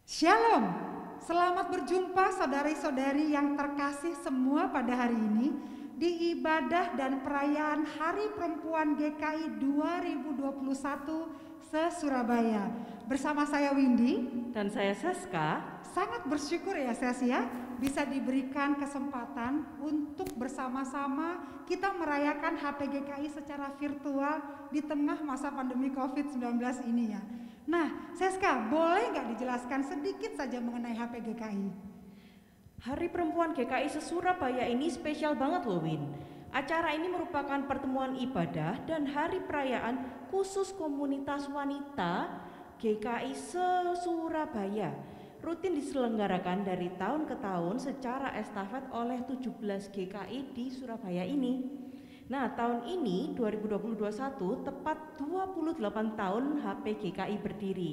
Shalom, selamat berjumpa saudari-saudari yang terkasih semua pada hari ini di ibadah dan perayaan Hari Perempuan GKI 2021 se-Surabaya. Bersama saya Windy dan saya Seska. Sangat bersyukur ya Ses ya, bisa diberikan kesempatan untuk bersama-sama kita merayakan HPGKI secara virtual di tengah masa pandemi COVID-19 ini ya. Nah, Seska, boleh nggak dijelaskan sedikit saja mengenai HPGKI? Hari Perempuan GKI se-Surabaya ini spesial banget loh Win. Acara ini merupakan pertemuan ibadah dan hari perayaan khusus komunitas wanita GKI se-Surabaya. Rutin diselenggarakan dari tahun ke tahun secara estafet oleh 17 GKI di Surabaya ini. Nah, tahun ini 2021 tepat 28 tahun HPGKI berdiri.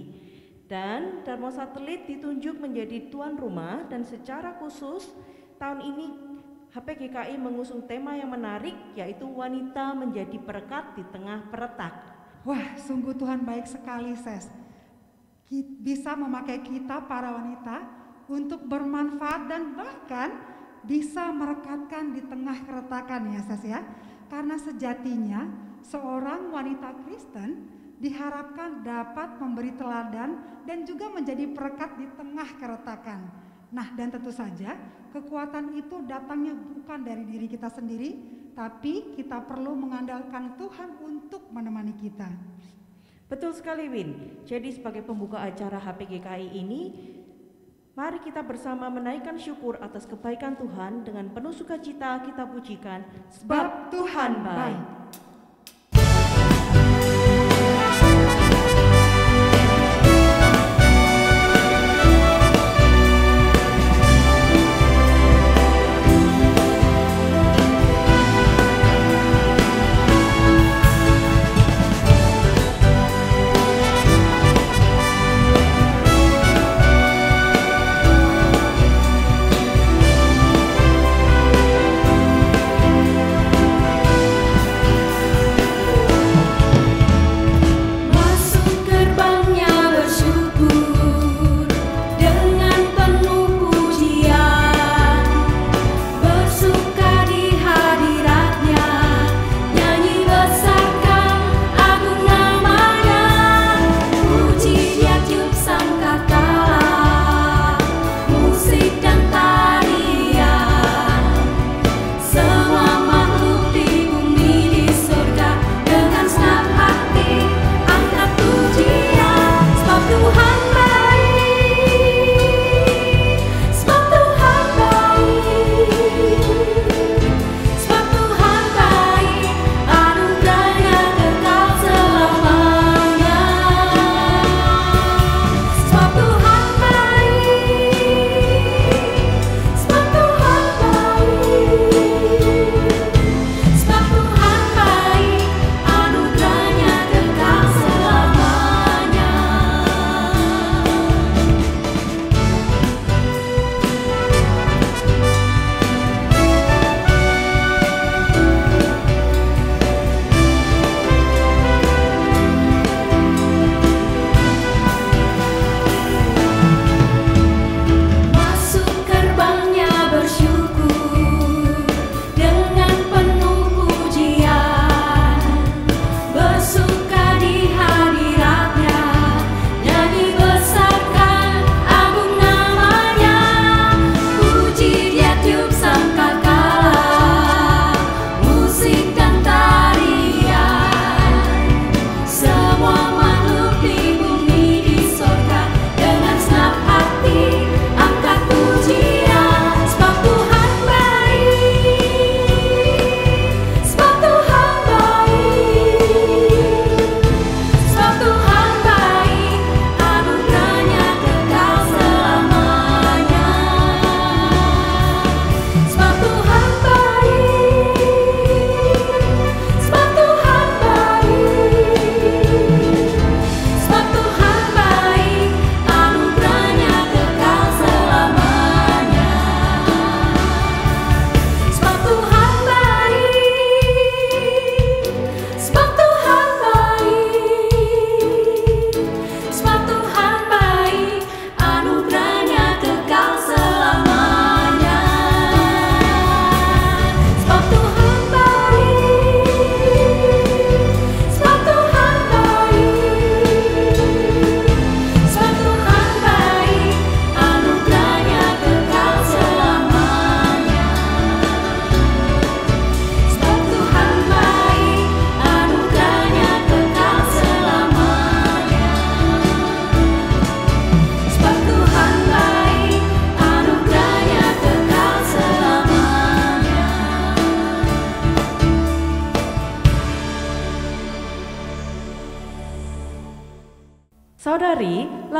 Dan Dharma Satelit ditunjuk menjadi tuan rumah dan secara khusus tahun ini HPGKI mengusung tema yang menarik, yaitu wanita menjadi perekat di tengah peretak. Wah, sungguh Tuhan baik sekali, Ses. Bisa memakai kita para wanita untuk bermanfaat dan bahkan bisa merekatkan di tengah keretakan ya, Ses ya. Karena sejatinya seorang wanita Kristen diharapkan dapat memberi teladan dan juga menjadi perekat di tengah keretakan. Nah, dan tentu saja kekuatan itu datangnya bukan dari diri kita sendiri, tapi kita perlu mengandalkan Tuhan untuk menemani kita. Betul sekali Win. Jadi sebagai pembuka acara HPGKI ini, mari kita bersama menaikkan syukur atas kebaikan Tuhan. Dengan penuh sukacita kita pujikan, sebab Tuhan baik.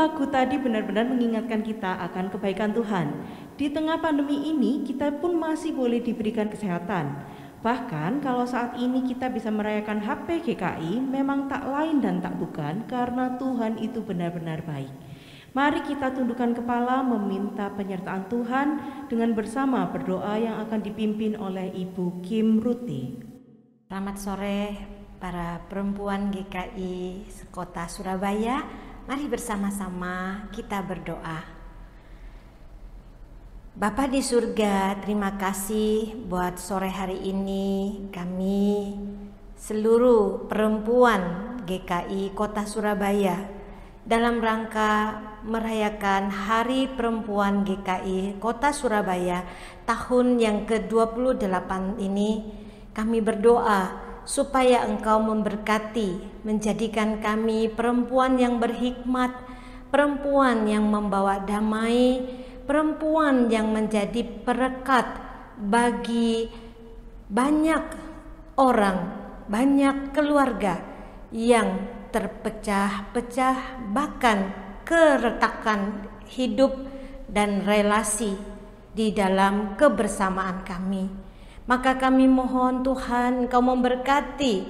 lagu tadi benar-benar mengingatkan kita akan kebaikan Tuhan. Di tengah pandemi ini, kita pun masih boleh diberikan kesehatan. Bahkan kalau saat ini kita bisa merayakan HP GKI, memang tak lain dan tak bukan karena Tuhan itu benar-benar baik. Mari kita tundukkan kepala meminta penyertaan Tuhan dengan bersama berdoa yang akan dipimpin oleh Ibu Kim Ruti. Selamat sore para perempuan GKI Kota Surabaya. Mari bersama-sama kita berdoa. Bapa di surga, terima kasih buat sore hari ini kami seluruh perempuan GKI Kota Surabaya dalam rangka merayakan Hari Perempuan GKI Kota Surabaya tahun yang ke-28 ini. Kami berdoa supaya Engkau memberkati, menjadikan kami perempuan yang berhikmat, perempuan yang membawa damai, perempuan yang menjadi perekat bagi banyak orang, banyak keluarga yang terpecah-pecah, bahkan keretakan hidup dan relasi di dalam kebersamaan kami. Maka kami mohon Tuhan Engkau memberkati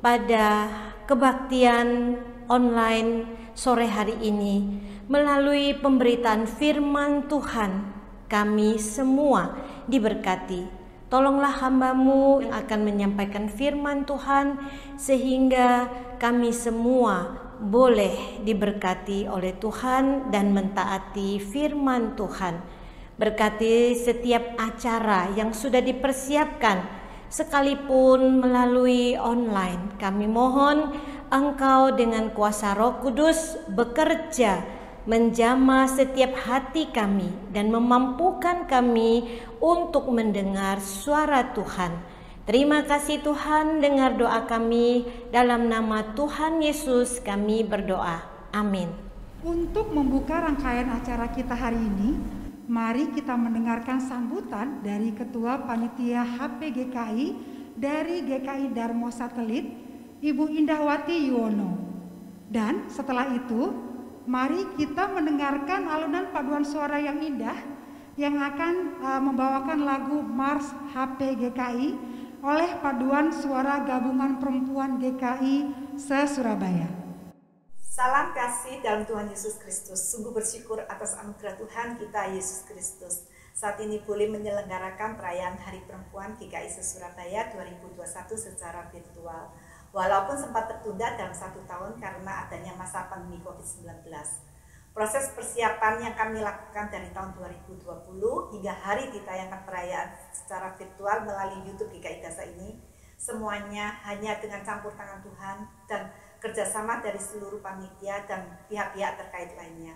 pada kebaktian online sore hari ini melalui pemberitaan firman Tuhan. Kami semua diberkati. Tolonglah hamba-Mu yang akan menyampaikan firman Tuhan sehingga kami semua boleh diberkati oleh Tuhan dan mentaati firman Tuhan. Berkati setiap acara yang sudah dipersiapkan sekalipun melalui online. Kami mohon Engkau dengan kuasa Roh Kudus bekerja menjamah setiap hati kami dan memampukan kami untuk mendengar suara Tuhan. Terima kasih Tuhan, dengar doa kami dalam nama Tuhan Yesus kami berdoa. Amin. Untuk membuka rangkaian acara kita hari ini, mari kita mendengarkan sambutan dari Ketua Panitia HP GKI dari GKI Darmo Satelit, Ibu Indahwati Yuwono. Dan setelah itu, mari kita mendengarkan alunan paduan suara yang indah yang akan membawakan lagu Mars HP GKI oleh paduan suara gabungan perempuan GKI se-Surabaya. Salam kasih dalam Tuhan Yesus Kristus. Sungguh bersyukur atas anugerah Tuhan kita Yesus Kristus. Saat ini boleh menyelenggarakan perayaan Hari Perempuan GKI se-Surabaya 2021 secara virtual. Walaupun sempat tertunda dalam 1 tahun karena adanya masa pandemi COVID-19. Proses persiapan yang kami lakukan dari tahun 2020 hingga hari ditayangkan perayaan secara virtual melalui YouTube GKI Dasa ini, semuanya hanya dengan campur tangan Tuhan dan kerjasama dari seluruh panitia dan pihak-pihak terkait lainnya.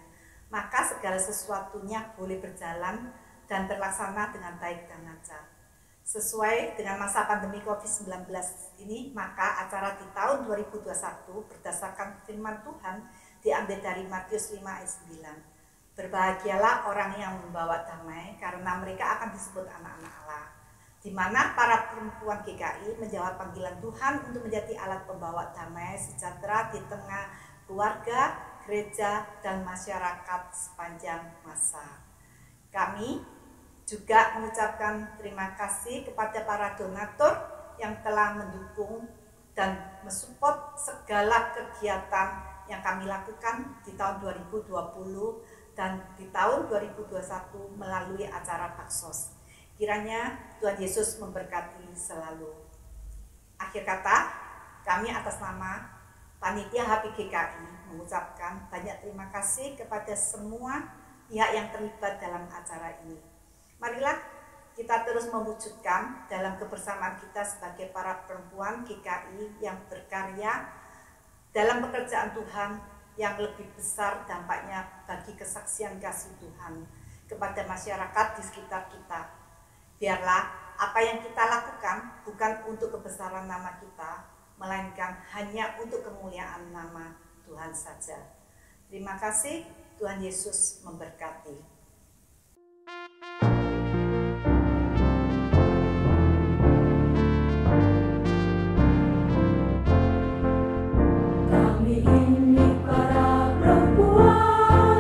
Maka segala sesuatunya boleh berjalan dan terlaksana dengan baik dan lancar. Sesuai dengan masa pandemi COVID-19 ini, maka acara di tahun 2021 berdasarkan firman Tuhan diambil dari Matius 5 ayat 9. Berbahagialah orang yang membawa damai karena mereka akan disebut anak-anak Allah. Di mana para perempuan GKI menjawab panggilan Tuhan untuk menjadi alat pembawa damai sejahtera di tengah keluarga, gereja, dan masyarakat sepanjang masa. Kami juga mengucapkan terima kasih kepada para donatur yang telah mendukung dan mensupport segala kegiatan yang kami lakukan di tahun 2020 dan di tahun 2021 melalui acara Baksos. Kiranya Tuhan Yesus memberkati selalu. Akhir kata, kami atas nama Panitia HP GKI mengucapkan banyak terima kasih kepada semua pihak yang terlibat dalam acara ini. Marilah kita terus mewujudkan dalam kebersamaan kita sebagai para perempuan GKI yang berkarya dalam pekerjaan Tuhan yang lebih besar dampaknya bagi kesaksian kasih Tuhan kepada masyarakat di sekitar kita. Biarlah apa yang kita lakukan bukan untuk kebesaran nama kita, melainkan hanya untuk kemuliaan nama Tuhan saja. Terima kasih, Tuhan Yesus memberkati. Kami ini para perempuan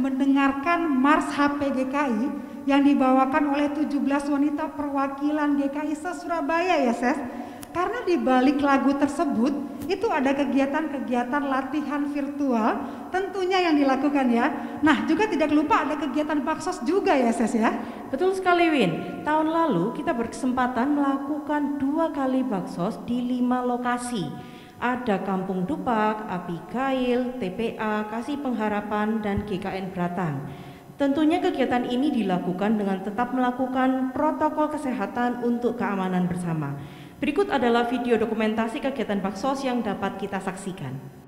mendengarkan Mars HPGKI yang dibawakan oleh 17 wanita perwakilan GKI se-Surabaya ya Ses. Karena di balik lagu tersebut itu ada kegiatan-kegiatan latihan virtual tentunya yang dilakukan ya. Nah juga tidak lupa ada kegiatan baksos juga ya Ses ya. Betul sekali Win, tahun lalu kita berkesempatan melakukan 2 kali baksos di 5 lokasi. Ada Kampung Dupak, Abigail, TPA, Kasih Pengharapan, dan GKN Bratang. Tentunya kegiatan ini dilakukan dengan tetap melakukan protokol kesehatan untuk keamanan bersama. Berikut adalah video dokumentasi kegiatan baksos yang dapat kita saksikan.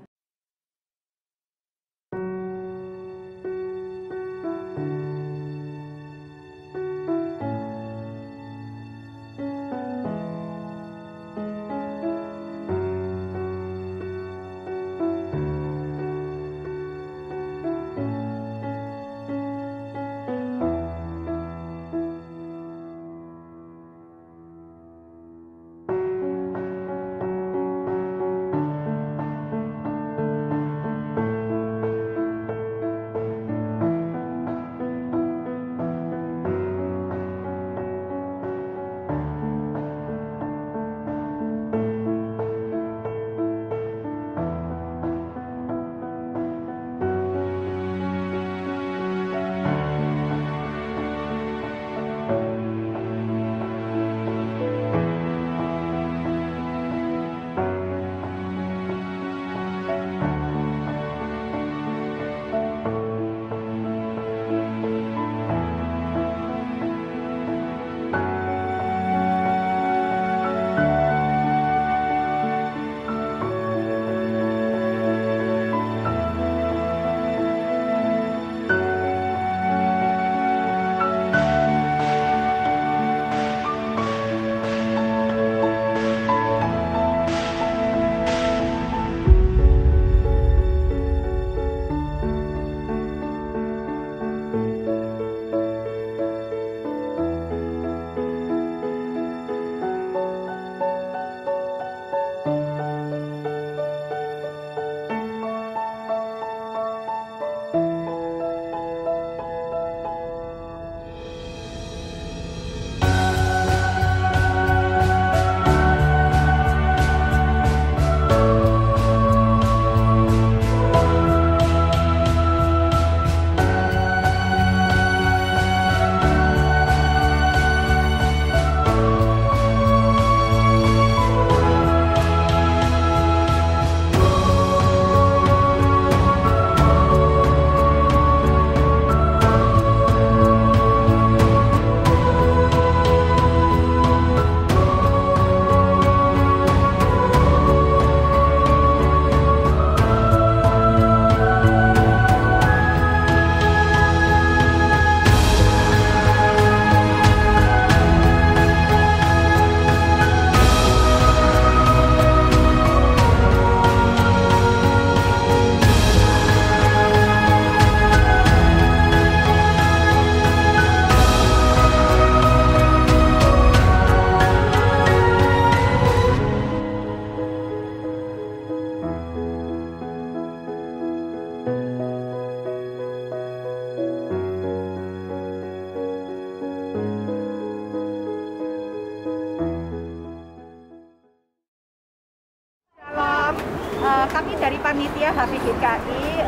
Kami dari panitia HPGKI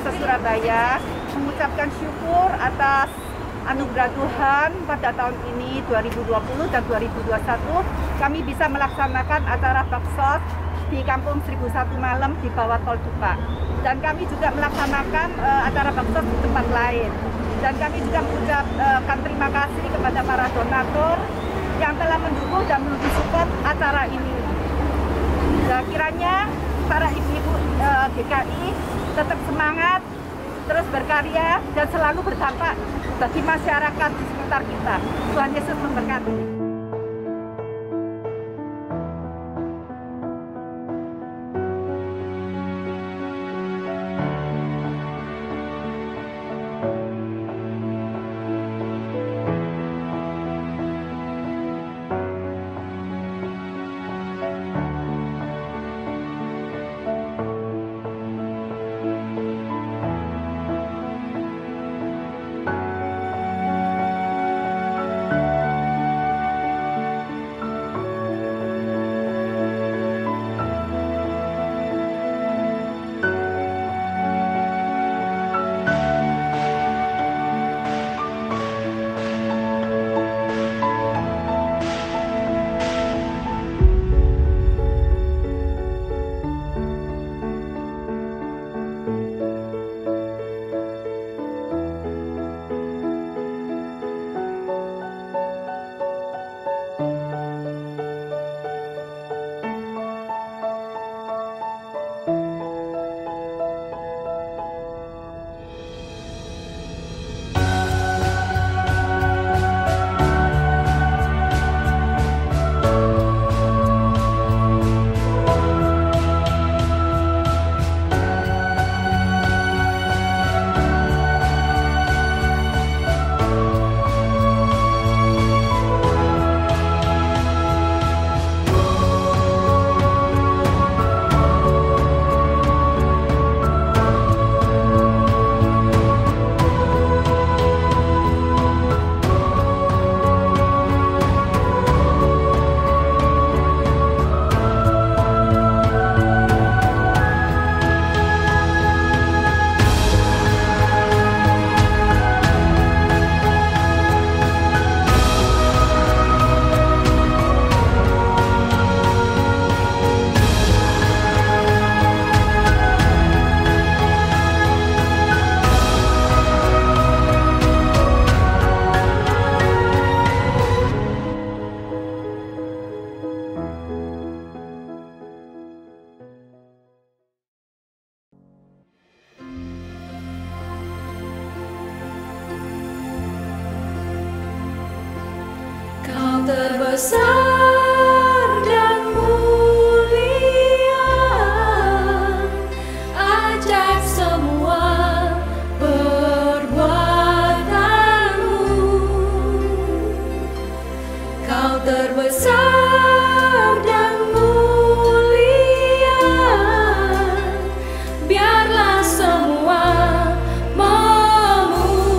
se-Surabaya mengucapkan syukur atas anugerah Tuhan pada tahun ini 2020 dan 2021 kami bisa melaksanakan acara baksos di Kampung 1001 Malam di bawah Tol Dupak. Dan kami juga melaksanakan acara baksos di tempat lain. Dan kami juga mengucapkan terima kasih kepada para donatur yang telah mendukung dan mensupport acara ini. Nah, kiranya para ibu-ibu GKI tetap semangat, terus berkarya, dan selalu berdampak bagi masyarakat di sekitar kita. Tuhan Yesus memberkati. terbesar dan mulia, ajaib semua perbuatanmu. Kau terbesar dan mulia, biarlah semua memujimu.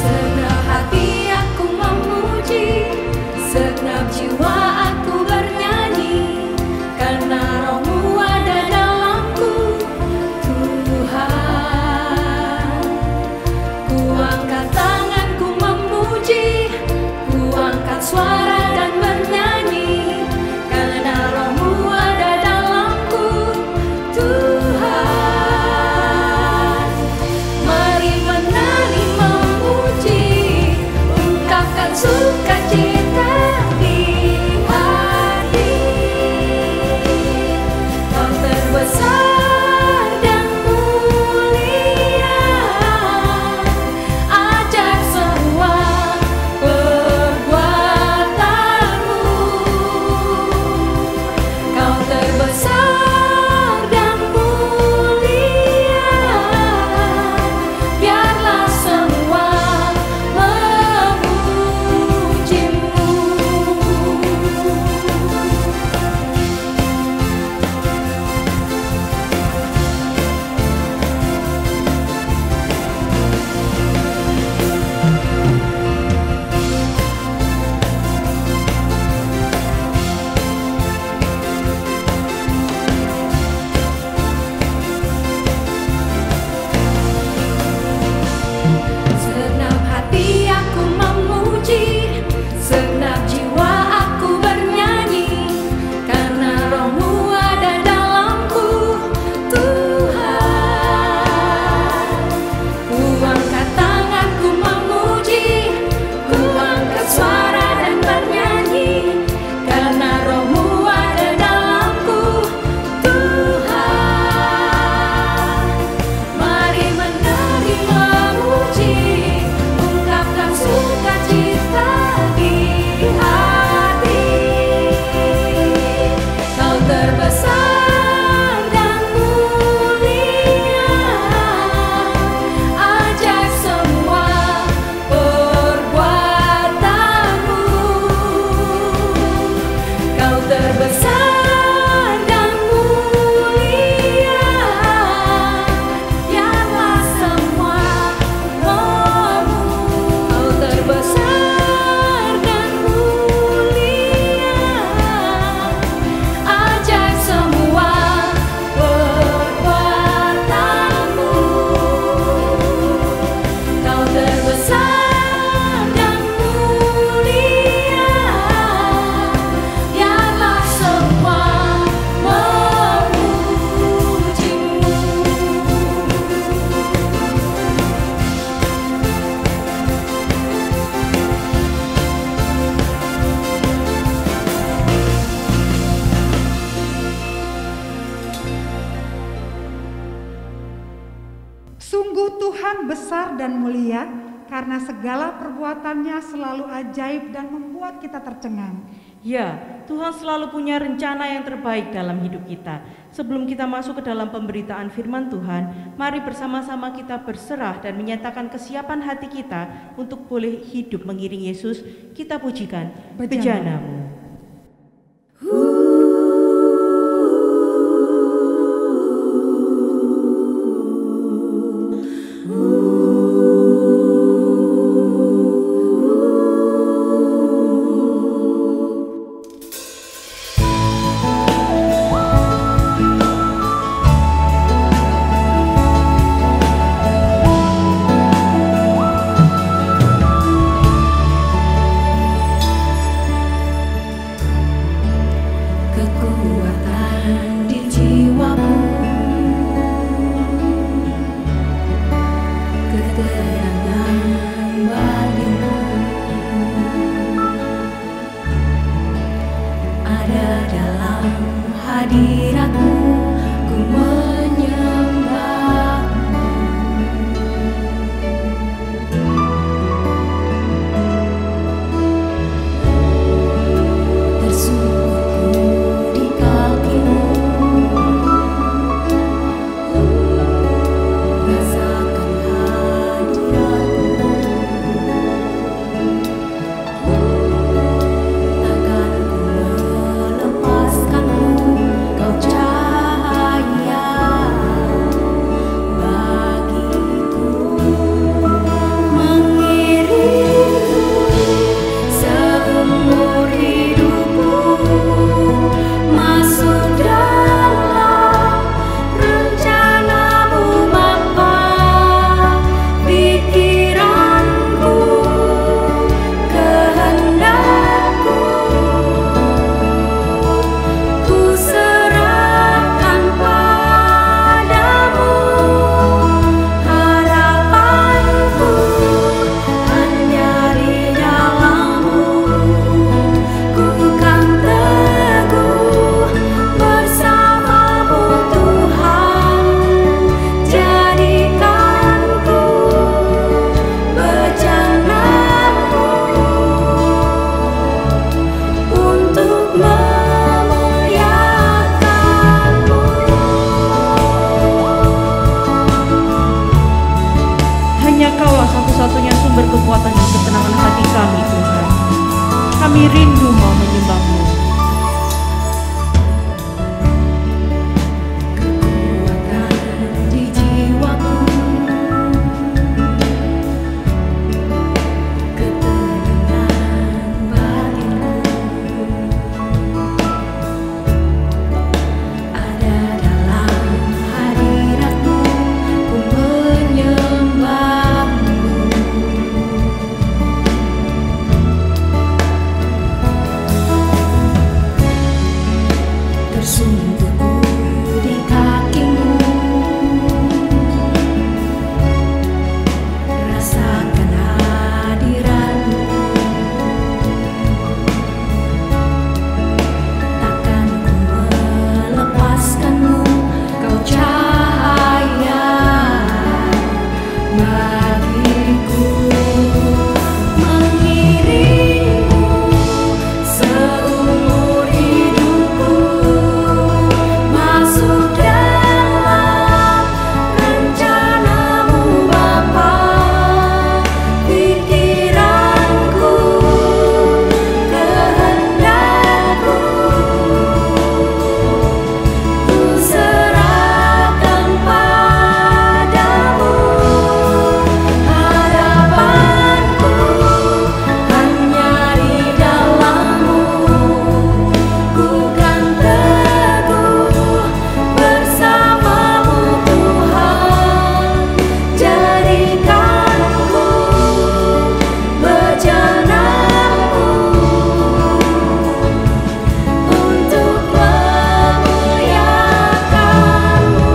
Segenap hati aku memuji, segenap jiwa aku bernyanyi, karena Roh-Mu ada dalamku, Tuhan. Ku angkat tanganku memuji, ku angkat suara dan bernyanyi, karena Roh-Mu ada dalamku, Tuhan. Mari menari memuji, ungkapkan sukacita di hati. Kau terbesar dan mulia, ajaib semua perbuatanmu. Kau terbesar dan mulia, biarlah semua memujimu. Segenap hati aku memuji, segenap jiwa aku bernyanyi, karena Roh-Mu ada dalamku, Tuhan. Ku angkat tanganku memuji, ku angkat suara dan bernyanyi, karena Roh-Mu ada dalamku, Tuhan. Mari menari memuji, ungkapkan sukacita di hati. Kau terbesar dan mulia, ajaib semua perbuatanmu. Kau terbesar dan mulia, biarlah semua memujimu. Kau terbesar dan mulia, ajaib semua perbuatanmu. Kau terbesar dan mulia, biarlah semua memujimu. Sungguh Tuhan besar dan mulia, karena segala perbuatannya selalu ajaib dan membuat kita tercengang. Ya, Tuhan selalu punya rencana yang terbaik dalam hidup kita. Sebelum kita masuk ke dalam pemberitaan firman Tuhan, mari bersama-sama kita berserah dan menyatakan kesiapan hati kita untuk boleh hidup mengiring Yesus. Kita pujikan bejanamu. kami rindu mau menyembah-Mu. Di jiwaku, ketenangan batinku, ada dalam hadirat-Mu, ku menyembah-Mu. Tersungguh di kaki-Mu, rasakan hadirat-Mu. Takkan ku melepaskan-Mu, Kau cahaya bagiku. Mengiring-Mu seumur hidupku, masuk dalam rencana-Mu Bapa. Pikiranku, kehendak-Ku, ku serahkan padamu. Harapanku hanya di dalam-Mu, ku kan teguh bersama-Mu Tuhan. Jadikanku bejana-Mu untuk memuliakan-Mu.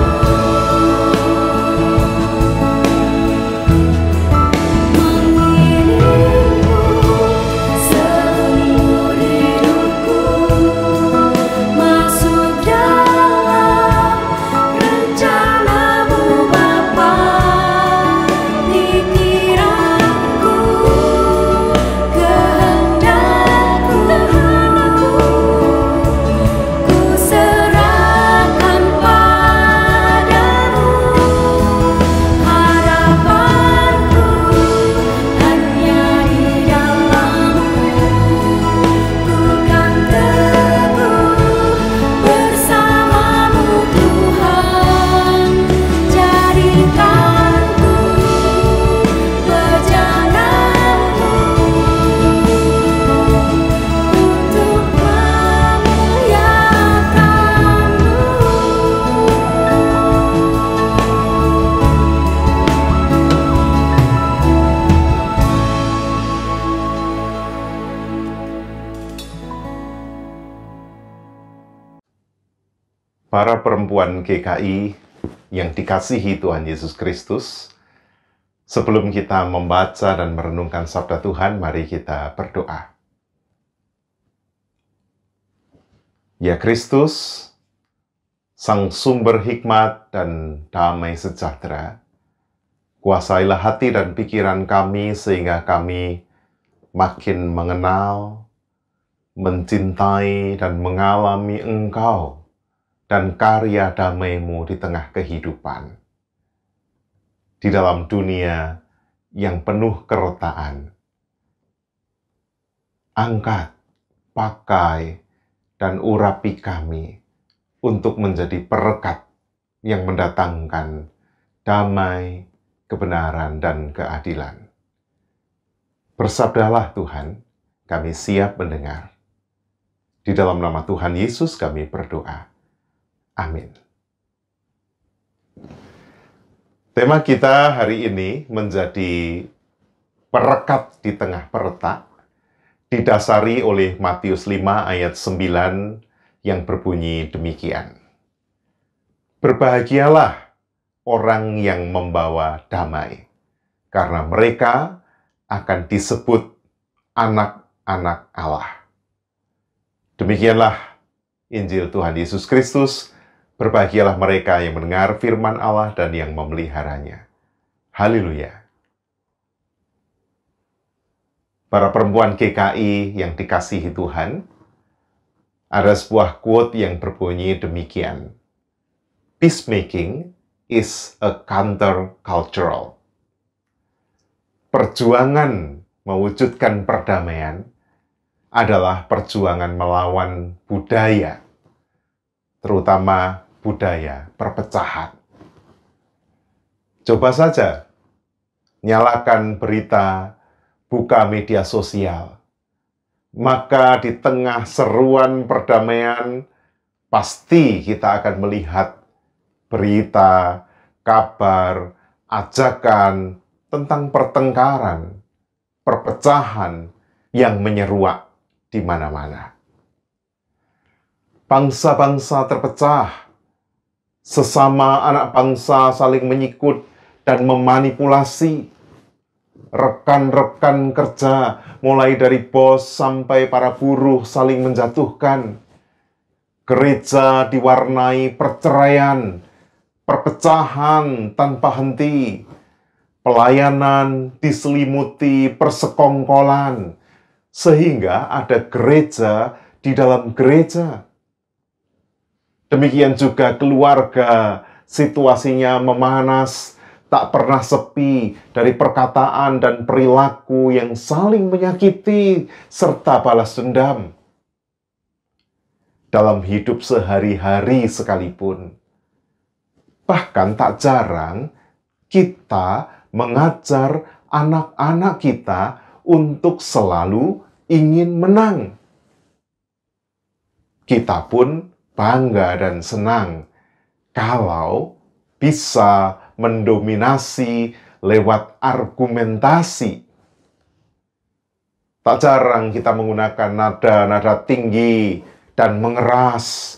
Mengiring-Mu seumur hidupku, masuk dalam rencana-Mu Bapa. Pikiranku, kehendak-Ku, ku serahkan padamu. Harapanku hanya di dalam-Mu, ku kan teguh bersama-Mu Tuhan. Jadikanku bejana-Mu untuk Para perempuan GKI yang dikasihi Tuhan Yesus Kristus, sebelum kita membaca dan merenungkan sabda Tuhan, mari kita berdoa. Ya Kristus, Sang sumber hikmat dan damai sejahtera, kuasailah hati dan pikiran kami sehingga kami makin mengenal, mencintai, dan mengalami Engkau dan karya damai-Mu di tengah kehidupan. Di dalam dunia yang penuh keretaan, angkat, pakai, dan urapi kami untuk menjadi perekat yang mendatangkan damai, kebenaran, dan keadilan. Bersabdalah Tuhan, kami siap mendengar. Di dalam nama Tuhan Yesus kami berdoa. Amin. Tema kita hari ini menjadi perekat di tengah peretak, didasari oleh Matius 5 ayat 9 yang berbunyi demikian. Berbahagialah orang yang membawa damai, karena mereka akan disebut anak-anak Allah. Demikianlah Injil Tuhan Yesus Kristus. Berbahagialah mereka yang mendengar firman Allah dan yang memeliharanya. Haleluya. Para perempuan GKI yang dikasihi Tuhan, ada sebuah quote yang berbunyi demikian. Peacemaking is a counter-cultural. Perjuangan mewujudkan perdamaian adalah perjuangan melawan budaya, terutama budaya perpecahan. Coba saja nyalakan berita, buka media sosial, maka di tengah seruan perdamaian pasti kita akan melihat berita, kabar, ajakan tentang pertengkaran, perpecahan yang menyeruak di mana-mana. Bangsa-bangsa terpecah, sesama anak bangsa saling menyikut dan memanipulasi. Rekan-rekan kerja, mulai dari bos sampai para buruh saling menjatuhkan. Gereja diwarnai perceraian, perpecahan tanpa henti. Pelayanan diselimuti persekongkolan, sehingga ada gereja di dalam gereja. Demikian juga keluarga, situasinya memanas, tak pernah sepi dari perkataan dan perilaku yang saling menyakiti serta balas dendam. Dalam hidup sehari-hari sekalipun, bahkan tak jarang kita mengajar anak-anak kita untuk selalu ingin menang. Kita pun bangga dan senang kalau bisa mendominasi lewat argumentasi. Tak jarang kita menggunakan nada-nada tinggi dan mengeras,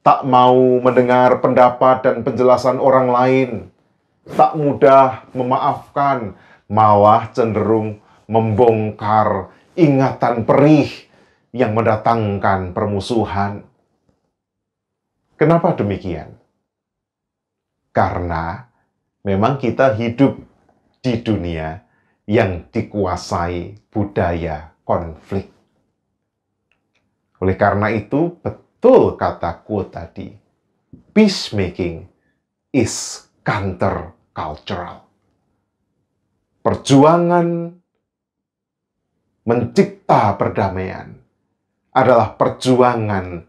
tak mau mendengar pendapat dan penjelasan orang lain, tak mudah memaafkan, malah cenderung membongkar ingatan perih yang mendatangkan permusuhan. Kenapa demikian? Karena memang kita hidup di dunia yang dikuasai budaya konflik. Oleh karena itu, betul kata quote tadi, peacemaking is countercultural. Perjuangan mencipta perdamaian adalah perjuangan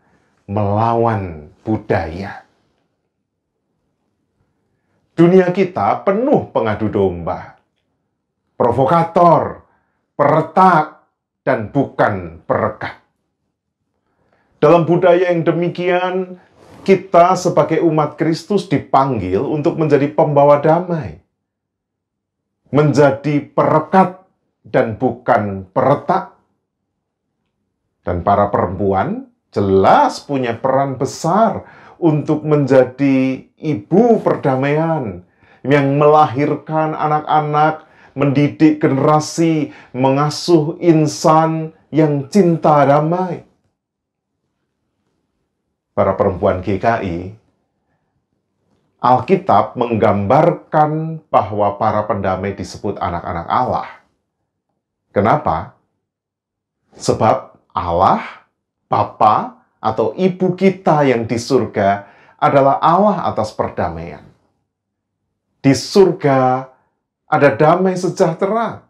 melawan budaya. Dunia kita penuh pengadu domba, provokator, peretak, dan bukan perekat. Dalam budaya yang demikian, kita sebagai umat Kristus dipanggil untuk menjadi pembawa damai, menjadi perekat dan bukan peretak. Dan para perempuan jelas punya peran besar untuk menjadi ibu perdamaian yang melahirkan anak-anak, mendidik generasi, mengasuh insan yang cinta damai. Para perempuan GKI, Alkitab menggambarkan bahwa para pendamai disebut anak-anak Allah. Kenapa? Sebab Allah, Bapa atau Ibu kita yang di surga adalah Allah atas perdamaian. Di surga ada damai sejahtera.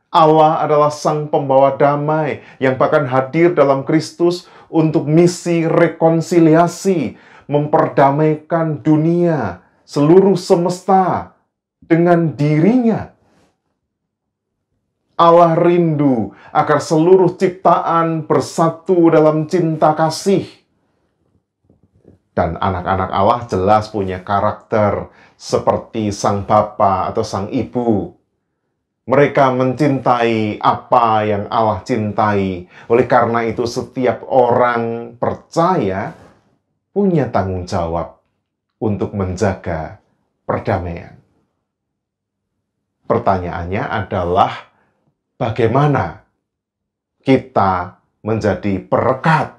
Allah adalah Sang Pembawa damai yang bahkan hadir dalam Kristus untuk misi rekonsiliasi, memperdamaikan dunia, seluruh semesta dengan dirinya. Allah rindu agar seluruh ciptaan bersatu dalam cinta kasih. Dan anak-anak Allah jelas punya karakter seperti Sang Bapa atau Sang Ibu. Mereka mencintai apa yang Allah cintai. Oleh karena itu setiap orang percaya punya tanggung jawab untuk menjaga perdamaian. Pertanyaannya adalah bagaimana kita menjadi perekat?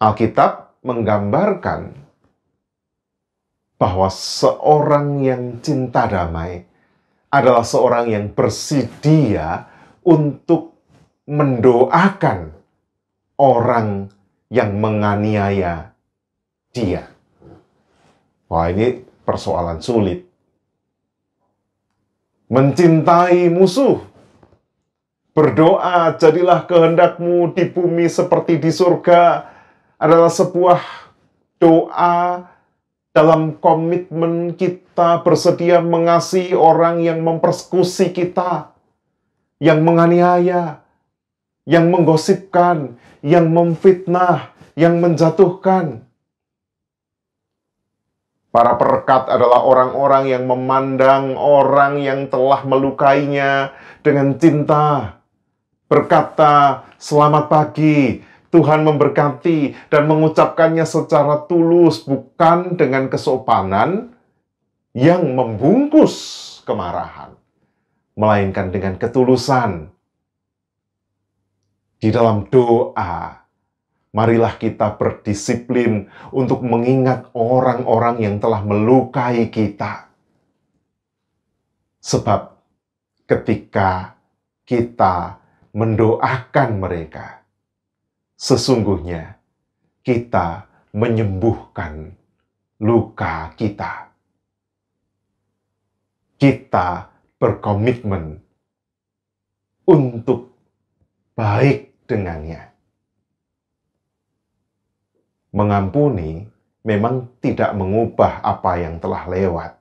Alkitab menggambarkan bahwa seorang yang cinta damai adalah seorang yang bersedia untuk mendoakan orang yang menganiaya dia. Wah, ini persoalan sulit. Mencintai musuh Berdoa, jadilah kehendak-Mu di bumi seperti di surga, adalah sebuah doa dalam komitmen kita bersedia mengasihi orang yang mempersekusi kita, yang menganiaya, yang menggosipkan, yang memfitnah, yang menjatuhkan. Para perekat adalah orang-orang yang memandang orang yang telah melukainya dengan cinta. Berkata, "Selamat pagi, Tuhan memberkati," dan mengucapkannya secara tulus, bukan dengan kesopanan yang membungkus kemarahan, melainkan dengan ketulusan. Di dalam doa, marilah kita berdisiplin untuk mengingat orang-orang yang telah melukai kita. Sebab ketika kita mendoakan mereka, sesungguhnya kita menyembuhkan luka kita. Kita berkomitmen untuk baik dengannya. Mengampuni memang tidak mengubah apa yang telah lewat.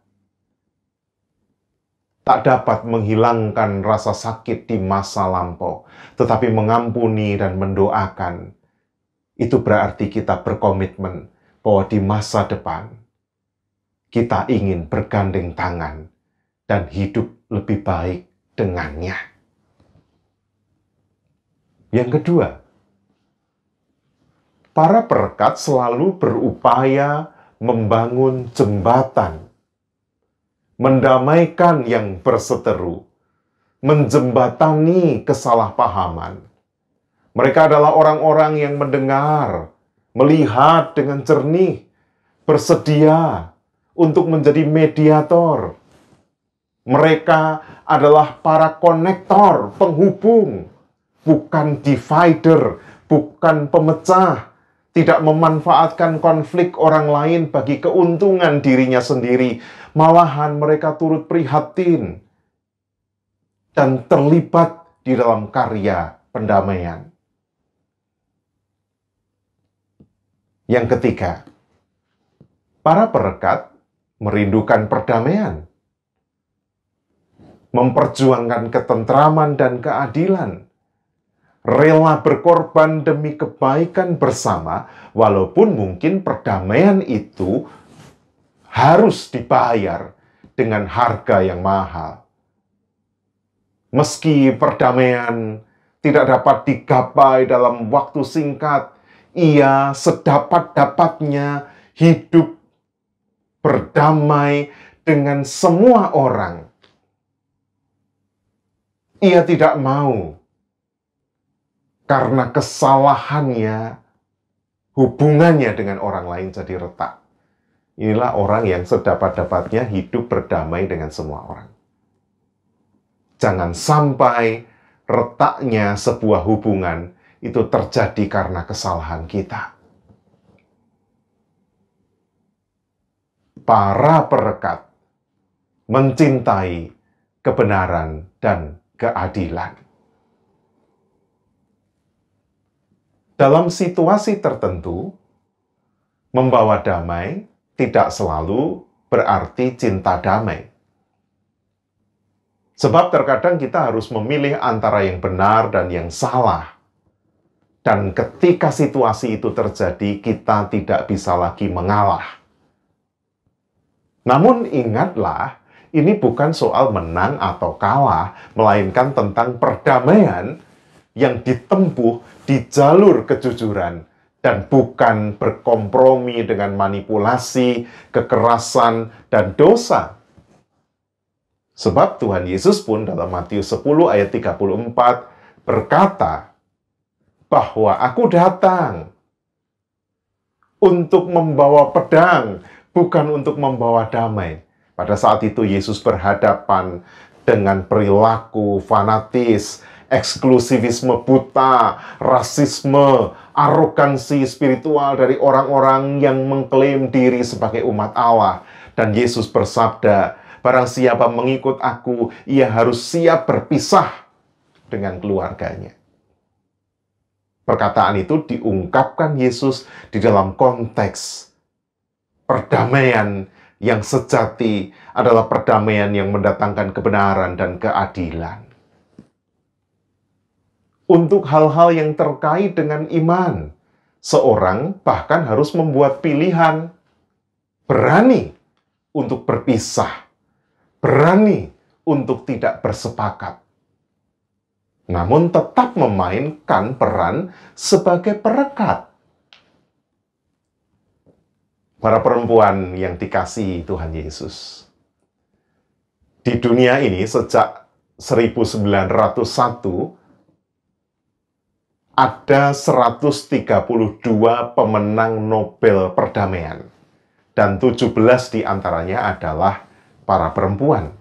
Tak dapat menghilangkan rasa sakit di masa lampau, tetapi mengampuni dan mendoakan, itu berarti kita berkomitmen bahwa di masa depan kita ingin bergandeng tangan dan hidup lebih baik dengannya. Yang kedua, para perekat selalu berupaya membangun jembatan, mendamaikan yang berseteru, menjembatani kesalahpahaman. Mereka adalah orang-orang yang mendengar, melihat dengan jernih, bersedia untuk menjadi mediator. Mereka adalah para konektor, penghubung, bukan divider, bukan pemecah, tidak memanfaatkan konflik orang lain bagi keuntungan dirinya sendiri. Malahan mereka turut prihatin dan terlibat di dalam karya pendamaian. Yang ketiga, para perekat merindukan perdamaian, memperjuangkan ketentraman dan keadilan, rela berkorban demi kebaikan bersama, walaupun mungkin perdamaian itu harus dibayar dengan harga yang mahal. Meski perdamaian tidak dapat digapai dalam waktu singkat, ia sedapat-dapatnya hidup berdamai dengan semua orang. Ia tidak mau karena kesalahannya hubungannya dengan orang lain jadi retak. Inilah orang yang sedapat-dapatnya hidup berdamai dengan semua orang. Jangan sampai retaknya sebuah hubungan itu terjadi karena kesalahan kita. Para perekat mencintai kebenaran dan keadilan. Dalam situasi tertentu, membawa damai tidak selalu berarti cinta damai. Sebab terkadang kita harus memilih antara yang benar dan yang salah. Dan ketika situasi itu terjadi, kita tidak bisa lagi mengalah. Namun ingatlah, ini bukan soal menang atau kalah, melainkan tentang perdamaian yang ditempuh di jalur kejujuran dan bukan berkompromi dengan manipulasi, kekerasan, dan dosa. Sebab Tuhan Yesus pun dalam Matius 10 ayat 34 berkata bahwa aku datang untuk membawa pedang, bukan untuk membawa damai. Pada saat itu Yesus berhadapan dengan perilaku fanatis, eksklusivisme buta, rasisme, arogansi spiritual dari orang-orang yang mengklaim diri sebagai umat Allah. Dan Yesus bersabda, barang siapa mengikut aku, ia harus siap berpisah dengan keluarganya. Perkataan itu diungkapkan Yesus di dalam konteks perdamaian yang sejati adalah perdamaian yang mendatangkan kebenaran dan keadilan. Untuk hal-hal yang terkait dengan iman, seorang bahkan harus membuat pilihan, berani untuk berpisah, berani untuk tidak bersepakat, namun tetap memainkan peran sebagai perekat. Para perempuan yang dikasihi Tuhan Yesus, di dunia ini sejak 1901 ada 132 pemenang Nobel perdamaian, dan 17 diantaranya adalah para perempuan.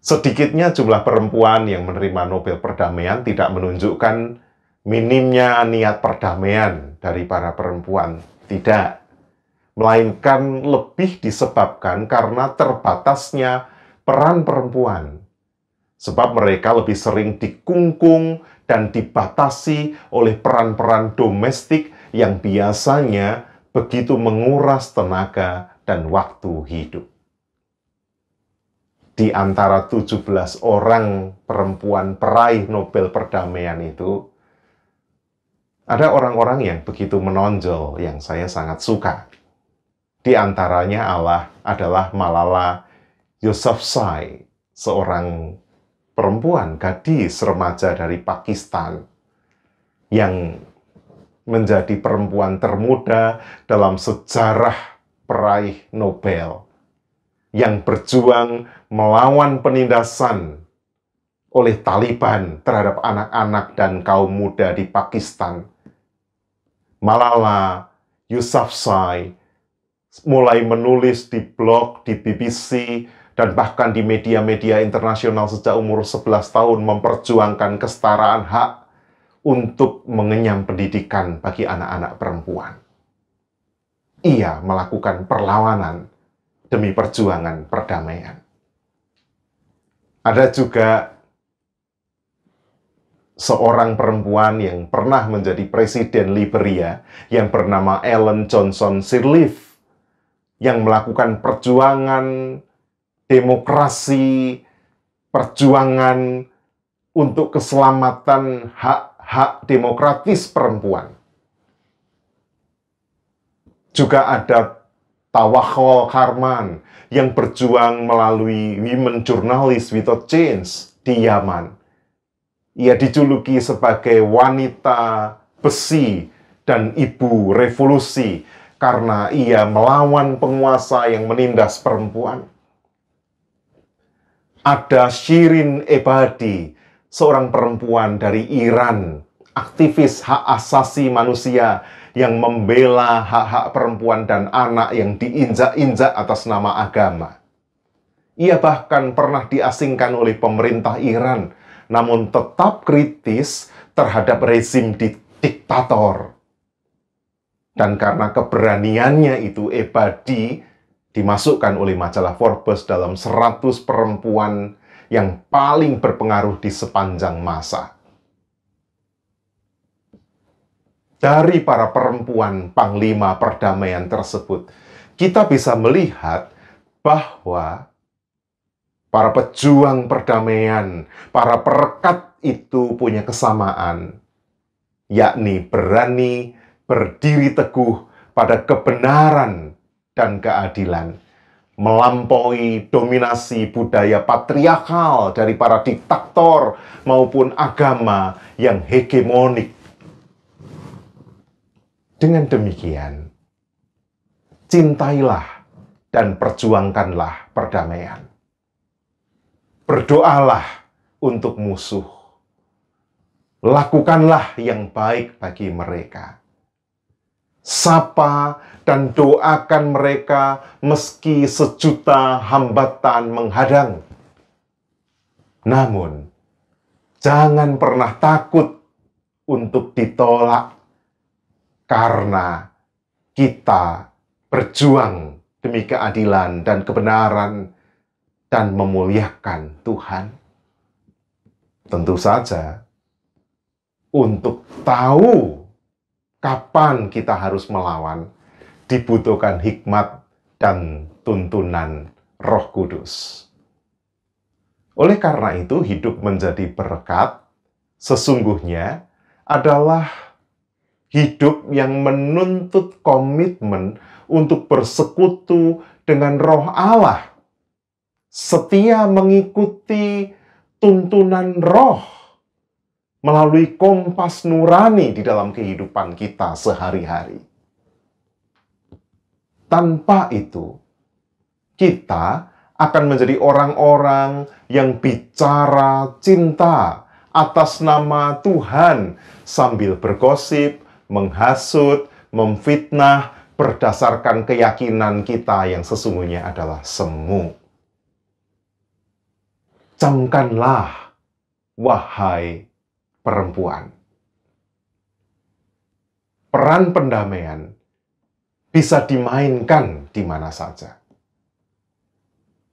Sedikitnya jumlah perempuan yang menerima Nobel perdamaian tidak menunjukkan minimnya niat perdamaian dari para perempuan. Tidak. Melainkan lebih disebabkan karena terbatasnya peran perempuan. Sebab mereka lebih sering dikungkung dan dibatasi oleh peran-peran domestik yang biasanya begitu menguras tenaga dan waktu hidup. Di antara 17 orang perempuan peraih Nobel perdamaian itu, ada orang-orang yang begitu menonjol yang saya sangat suka. Di antaranya adalah Malala Yousafzai, seorang perempuan gadis remaja dari Pakistan yang menjadi perempuan termuda dalam sejarah peraih Nobel, yang berjuang melawan penindasan oleh Taliban terhadap anak-anak dan kaum muda di Pakistan. Malala Yousafzai mulai menulis di blog, di BBC, dan bahkan di media-media internasional sejak umur 11 tahun memperjuangkan kesetaraan hak untuk mengenyam pendidikan bagi anak-anak perempuan. Ia melakukan perlawanan demi perjuangan perdamaian. Ada juga seorang perempuan yang pernah menjadi presiden Liberia yang bernama Ellen Johnson Sirleaf, yang melakukan perjuangan demokrasi, perjuangan untuk keselamatan hak-hak demokratis perempuan. Juga ada Tawakkol Karman yang berjuang melalui Women Journalists Without Chains di Yaman. Ia dijuluki sebagai wanita besi dan ibu revolusi karena ia melawan penguasa yang menindas perempuan. Ada Shirin Ebadi, seorang perempuan dari Iran, aktivis hak asasi manusia yang membela hak-hak perempuan dan anak yang diinjak-injak atas nama agama. Ia bahkan pernah diasingkan oleh pemerintah Iran, namun tetap kritis terhadap rezim diktator. Dan karena keberaniannya itu, Ebadi dimasukkan oleh majalah Forbes dalam 100 perempuan yang paling berpengaruh di sepanjang masa. Dari para perempuan panglima perdamaian tersebut, kita bisa melihat bahwa para pejuang perdamaian, para perekat itu punya kesamaan, yakni berani berdiri teguh pada kebenaran dan keadilan, melampaui dominasi budaya patriarkal dari para diktator maupun agama yang hegemonik. Dengan demikian, cintailah dan perjuangkanlah perdamaian. Berdoalah untuk musuh. Lakukanlah yang baik bagi mereka. Sapa dan doakan mereka meski sejuta hambatan menghadang. Namun, jangan pernah takut untuk ditolak, karena kita berjuang demi keadilan dan kebenaran dan memuliakan Tuhan. Tentu saja, untuk tahu kapan kita harus melawan, dibutuhkan hikmat dan tuntunan Roh Kudus. Oleh karena itu, hidup menjadi berkat sesungguhnya adalah hidup yang menuntut komitmen untuk bersekutu dengan Roh Allah, setia mengikuti tuntunan Roh melalui kompas nurani di dalam kehidupan kita sehari-hari. Tanpa itu, kita akan menjadi orang-orang yang bicara cinta atas nama Tuhan sambil bergosip, menghasut, memfitnah berdasarkan keyakinan kita yang sesungguhnya adalah semu. Camkanlah, wahai perempuan. Peran pendamaian bisa dimainkan di mana saja.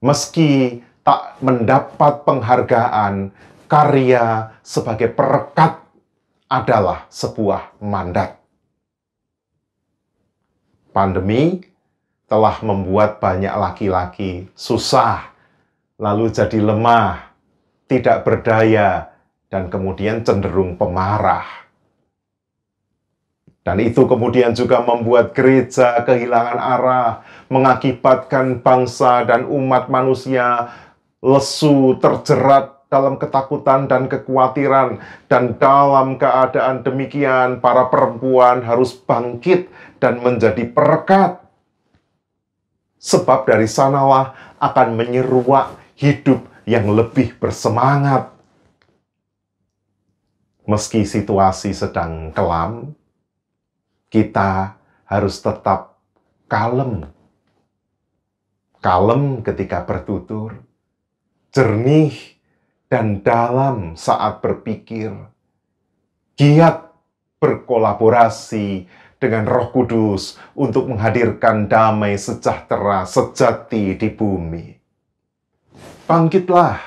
Meski tak mendapat penghargaan, karya sebagai perekat adalah sebuah mandat. Pandemi telah membuat banyak laki-laki susah, lalu jadi lemah, tidak berdaya, dan kemudian cenderung pemarah. Dan itu kemudian juga membuat gereja kehilangan arah, mengakibatkan bangsa dan umat manusia lesu, terjerat dalam ketakutan dan kekhawatiran. Dan dalam keadaan demikian, para perempuan harus bangkit dan menjadi perekat. Sebab dari sanalah akan menyeruak hidup yang lebih bersemangat. Meski situasi sedang kelam, kita harus tetap kalem. Kalem ketika bertutur, jernih dan dalam saat berpikir, giat berkolaborasi dengan Roh Kudus untuk menghadirkan damai sejahtera sejati di bumi. Bangkitlah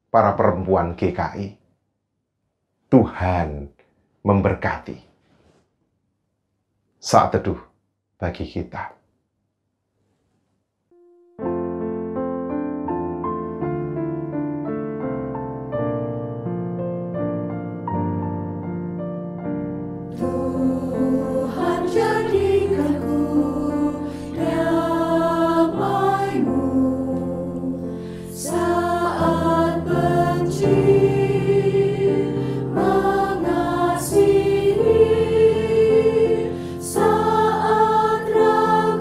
para perempuan GKI. Tuhan memberkati. Saat teduh bagi kita. Tuhan jadikan ku damai-Mu saat benci mengasihi, saat ragu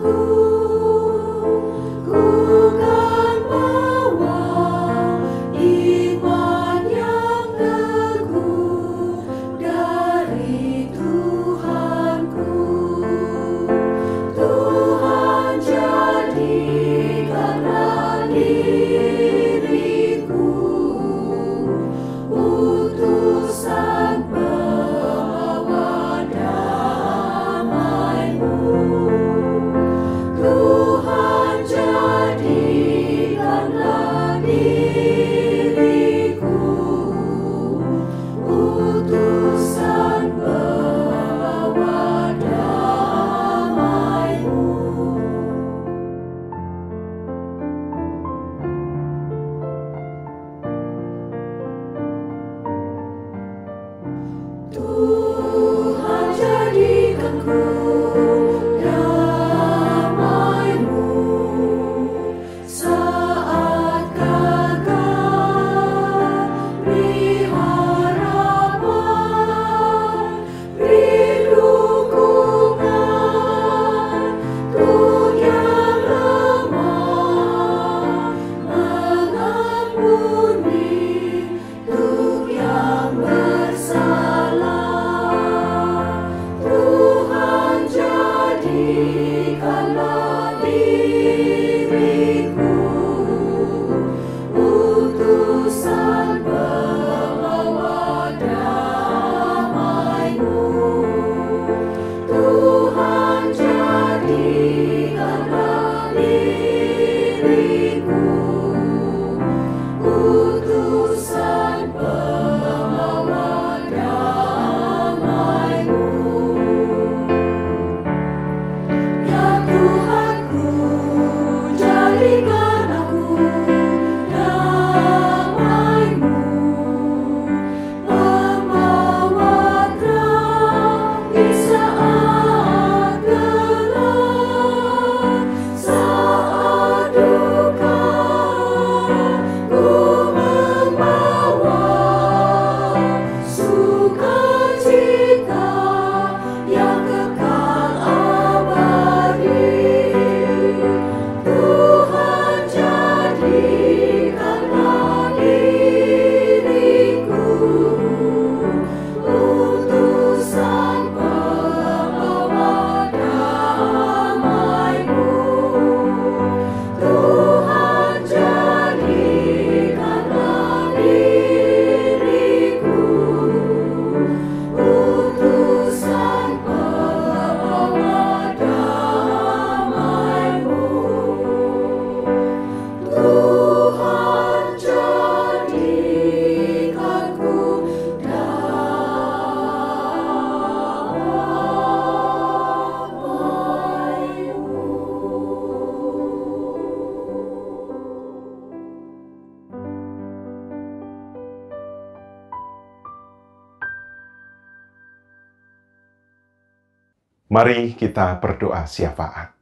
Mari kita berdoa syafaat.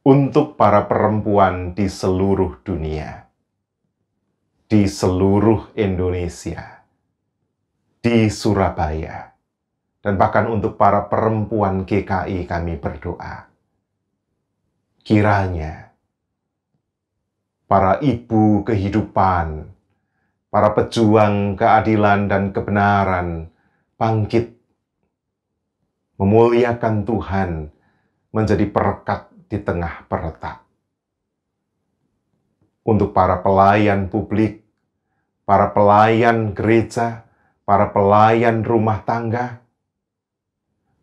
Untuk para perempuan di seluruh dunia, di seluruh Indonesia, di Surabaya, dan bahkan untuk para perempuan GKI kami berdoa. Kiranya para ibu kehidupan, para pejuang keadilan dan kebenaran bangkit, memuliakan Tuhan, menjadi perekat di tengah peretak. Untuk para pelayan publik, para pelayan gereja, para pelayan rumah tangga,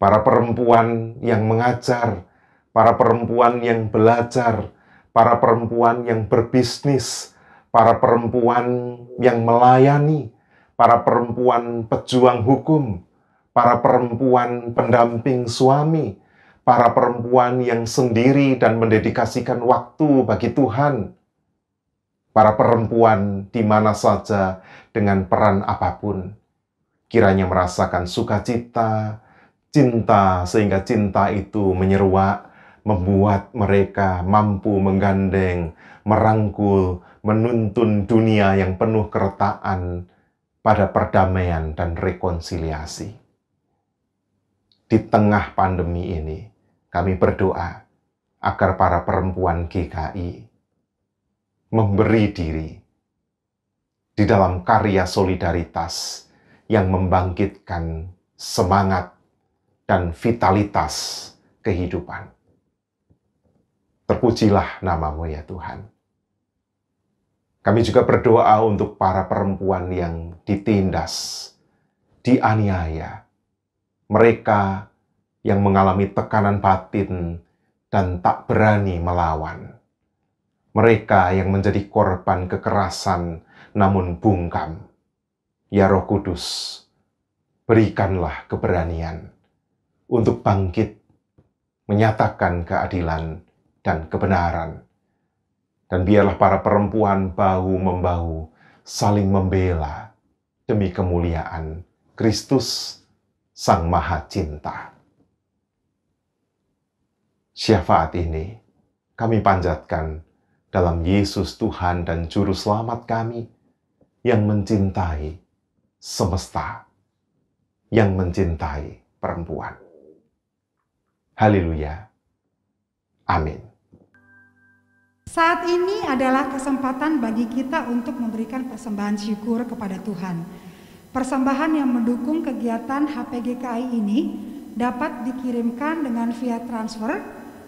para perempuan yang mengajar, para perempuan yang belajar, para perempuan yang berbisnis, para perempuan yang melayani, para perempuan pejuang hukum, para perempuan pendamping suami, para perempuan yang sendiri dan mendedikasikan waktu bagi Tuhan, para perempuan di mana saja dengan peran apapun, kiranya merasakan sukacita, cinta, sehingga cinta itu menyeruak, membuat mereka mampu menggandeng, merangkul, menuntun dunia yang penuh keretakan pada perdamaian dan rekonsiliasi. Di tengah pandemi ini, kami berdoa agar para perempuan GKI memberi diri di dalam karya solidaritas yang membangkitkan semangat dan vitalitas kehidupan. Terpujilah nama-Mu ya Tuhan. Kami juga berdoa untuk para perempuan yang ditindas, dianiaya, mereka yang mengalami tekanan batin dan tak berani melawan. Mereka yang menjadi korban kekerasan namun bungkam. Ya Roh Kudus, berikanlah keberanian untuk bangkit, menyatakan keadilan dan kebenaran. Dan biarlah para perempuan bahu-membahu saling membela demi kemuliaan Kristus, Sang Maha Cinta. Syafaat ini kami panjatkan dalam Yesus Tuhan dan Juru Selamat kami yang mencintai semesta, yang mencintai perempuan. Haleluya. Amin. Saat ini adalah kesempatan bagi kita untuk memberikan persembahan syukur kepada Tuhan. Persembahan yang mendukung kegiatan HPGKI ini dapat dikirimkan dengan via transfer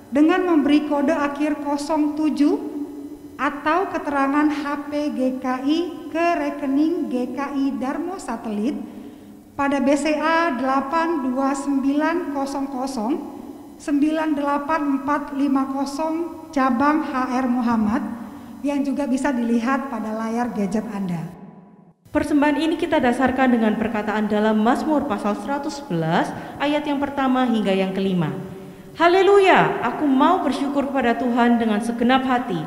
dengan memberi kode akhir 07 atau keterangan HPGKI ke rekening GKI Darmo Satelit pada BCA 82900-98450 cabang HR Muhammad yang juga bisa dilihat pada layar gadget Anda. Persembahan ini kita dasarkan dengan perkataan dalam Mazmur pasal 111 ayat yang pertama hingga yang kelima. Haleluya, aku mau bersyukur kepada Tuhan dengan segenap hati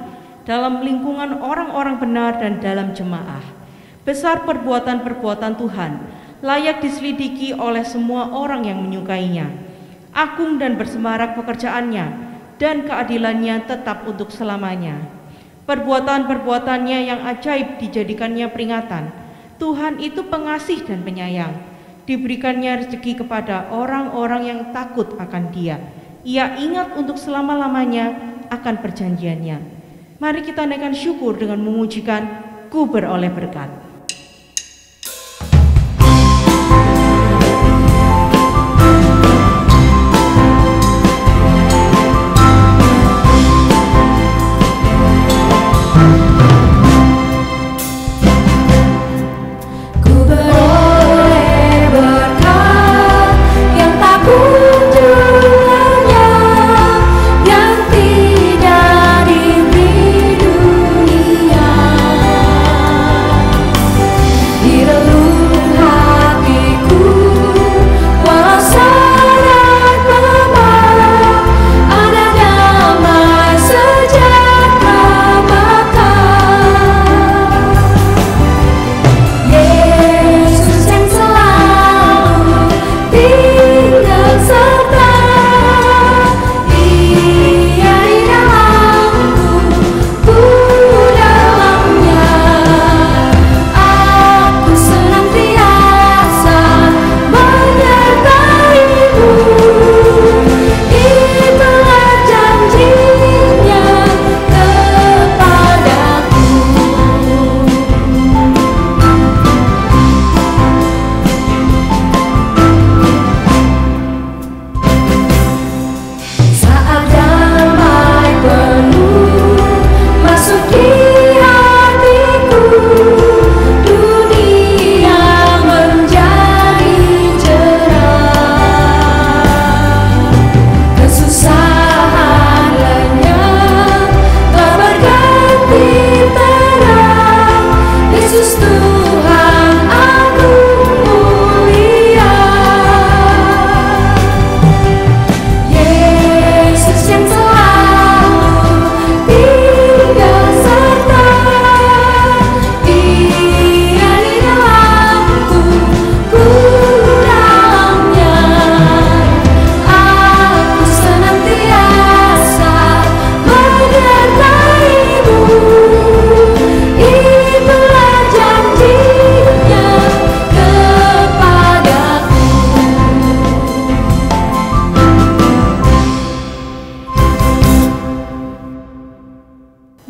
dalam lingkungan orang-orang benar dan dalam jemaah. Besar perbuatan-perbuatan Tuhan, layak diselidiki oleh semua orang yang menyukainya. Agung dan bersemarak pekerjaannya, dan keadilannya tetap untuk selamanya. Perbuatan-perbuatannya yang ajaib dijadikannya peringatan. Tuhan itu pengasih dan penyayang. Diberikannya rezeki kepada orang-orang yang takut akan Dia. Ia ingat untuk selama-lamanya akan perjanjiannya. Mari kita naikkan syukur dengan memujikan Ku beroleh berkat. Yang tidak diberi dunia.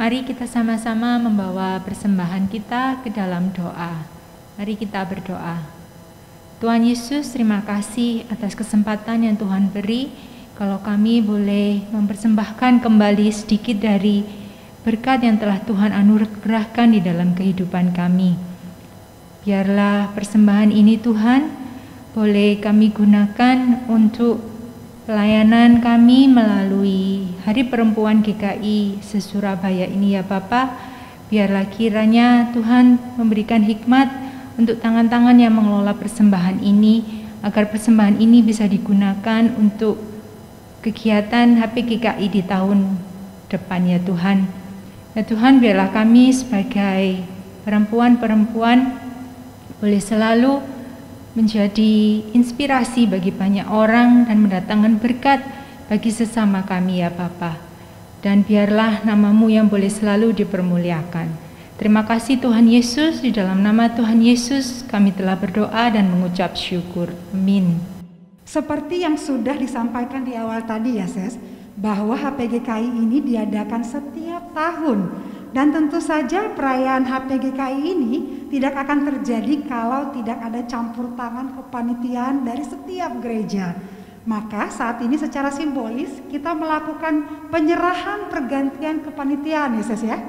Mari kita sama-sama membawa persembahan kita ke dalam doa. Mari kita berdoa. Tuhan Yesus, terima kasih atas kesempatan yang Tuhan beri kalau kami boleh mempersembahkan kembali sedikit dari berkat yang telah Tuhan anugerahkan di dalam kehidupan kami. Biarlah persembahan ini Tuhan boleh kami gunakan untuk pelayanan kami melalui Hari Perempuan GKI se-Surabaya ini ya Bapa. Biarlah kiranya Tuhan memberikan hikmat untuk tangan-tangan yang mengelola persembahan ini, agar persembahan ini bisa digunakan untuk kegiatan HPGKI di tahun depan ya Tuhan. Ya Tuhan, biarlah kami sebagai perempuan-perempuan boleh selalu menjadi inspirasi bagi banyak orang dan mendatangkan berkat bagi sesama kami ya Bapa. Dan biarlah nama-Mu yang boleh selalu dipermuliakan. Terima kasih Tuhan Yesus, di dalam nama Tuhan Yesus kami telah berdoa dan mengucap syukur. Amin. Seperti yang sudah disampaikan di awal tadi ya Ses, bahwa HPGKI ini diadakan setiap tahun. Dan tentu saja perayaan HPGKI ini tidak akan terjadi kalau tidak ada campur tangan kepanitiaan dari setiap gereja. Maka saat ini secara simbolis kita melakukan penyerahan pergantian kepanitiaan ya Ses ya.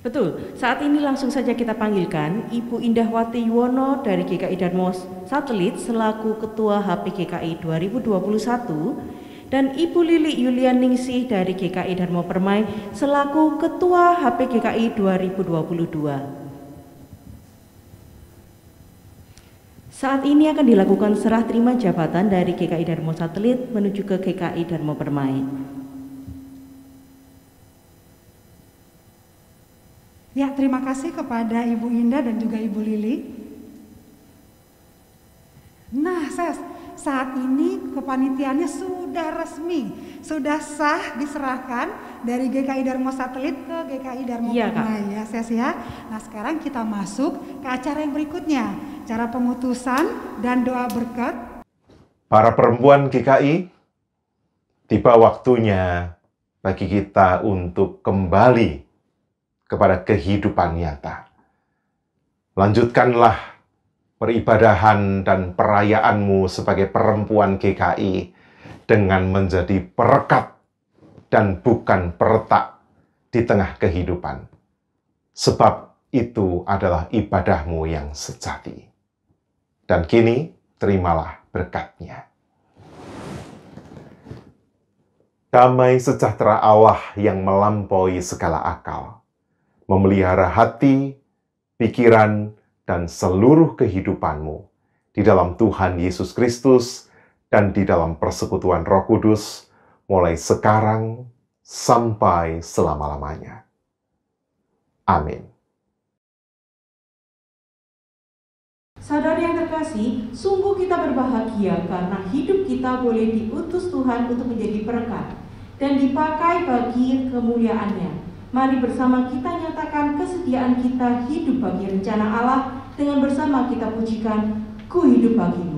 Betul, saat ini langsung saja kita panggilkan Ibu Indahwati Yuwono dari GKI Darmo Satelit selaku Ketua HPGKI 2021 dan Ibu Lili Yulianingsih dari GKI Darmo Permai selaku Ketua HPGKI 2022. Saat ini akan dilakukan serah terima jabatan dari GKI Darmo Satelit menuju ke GKI Darmo Permai. Ya, terima kasih kepada Ibu Indah dan juga Ibu Lili. Nah, Ses, saat ini kepanitiaannya sudah resmi, sudah sah diserahkan dari GKI Darmo Satelit ke GKI Darmo Permai ya Ses ya. Nah sekarang kita masuk ke acara yang berikutnya, cara pengutusan dan doa berkat. Para perempuan GKI, tiba waktunya bagi kita untuk kembali kepada kehidupan nyata. Lanjutkanlah peribadahan dan perayaanmu sebagai perempuan GKI dengan menjadi perekat dan bukan peretak di tengah kehidupan. Sebab itu adalah ibadahmu yang sejati. Dan kini terimalah berkatnya. Damai sejahtera Allah yang melampaui segala akal, memelihara hati, pikiran, dan seluruh kehidupanmu di dalam Tuhan Yesus Kristus dan di dalam persekutuan Roh Kudus mulai sekarang sampai selama-lamanya. Amin. Saudara yang terkasih, sungguh kita berbahagia karena hidup kita boleh diutus Tuhan untuk menjadi berkat dan dipakai bagi kemuliaan-Nya. Mari bersama kita nyatakan kesediaan kita hidup bagi rencana Allah dengan bersama kita pujikan Ku Hidup Bagimu.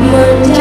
Menjadi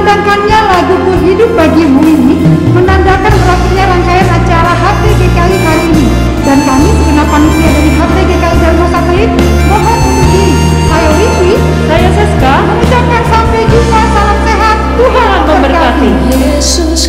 Dikumandangkannya lagu Ku Hidup Bagimu ini menandakan berakhirnya rangkaian acara HPGKI hari ini. Dan kami segenap panitia dari HPGKI Dharma Satelit mohon untuk diri. Saya Wiwi, Saya Seska. mengucapkan sampai jumpa, salam sehat, Tuhan memberkati. Yesus